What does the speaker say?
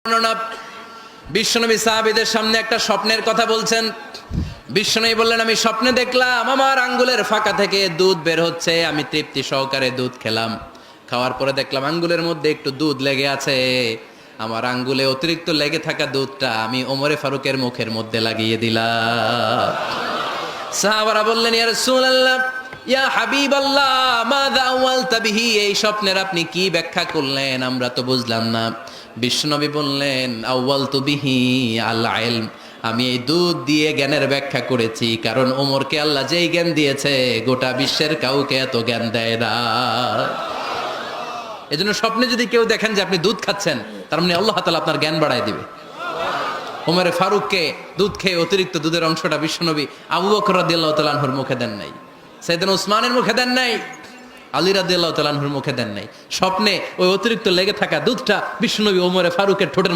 বর্ণনা বিশ্বনবী সাহাবীদের সামনে একটা স্বপ্নের কথা বলছেন। বিশ্বনবী বললেন, আমি স্বপ্নে দেখলাম আমার আঙ্গুলের ফাঁকা থেকে দুধ বের হচ্ছে। আমি তৃপ্তি সহকারে দুধ খেলাম। খাওয়ার পরে দেখলাম আঙ্গুলের মধ্যে একটু দুধ লেগে আছে। আমার আঙ্গুলে অতিরিক্ত লেগে থাকা দুধটা আমি ওমরে ফারুকের মুখের মধ্যে লাগিয়ে দিলাম। সাহাবারা বললেন, ইয়া রাসূলুল্লাহ, ইয়া হাবিবাল্লাহ, মাযা আওয়ালতা বিহি, এই স্বপ্নের আপনি কি ব্যাখ্যা করলেন, আমরা তো বুঝলাম না। বিশ্বনবী বললেন, আওয়ালতু বিহি আল ইলম, আমি এই দুধ দিয়ে জ্ঞানের ব্যাখ্যা করেছি, কারণ ওমরকে আল্লাহ যেই জ্ঞান দিয়েছে গোটা বিশ্বের কাউকে এত জ্ঞান দেয় না। এজন্য স্বপ্নে যদি কেউ দেখেন যে আপনি দুধ খাচ্ছেন, তার মানে আল্লাহ তাআলা আপনার জ্ঞান বাড়ায় দিবে। ওমরে ফারুককে দুধ খেয়ে অতিরিক্ত দুধের অংশটা বিশ্বনবী আবু বকর রাদিয়াল্লাহু তাআলা আনহুর মুখে দেন নাই, সাইয়েদনা উসমানের মুখে দেন নাই, আলী রাদিয়াল্লাহু তাআলা আনহুর মুখে দেন নাই। স্বপ্নে ওই অতিরিক্ত লেগে থাকা দুধটা বিশ্বনবী ওমরে ফারুকের ঠোঁটের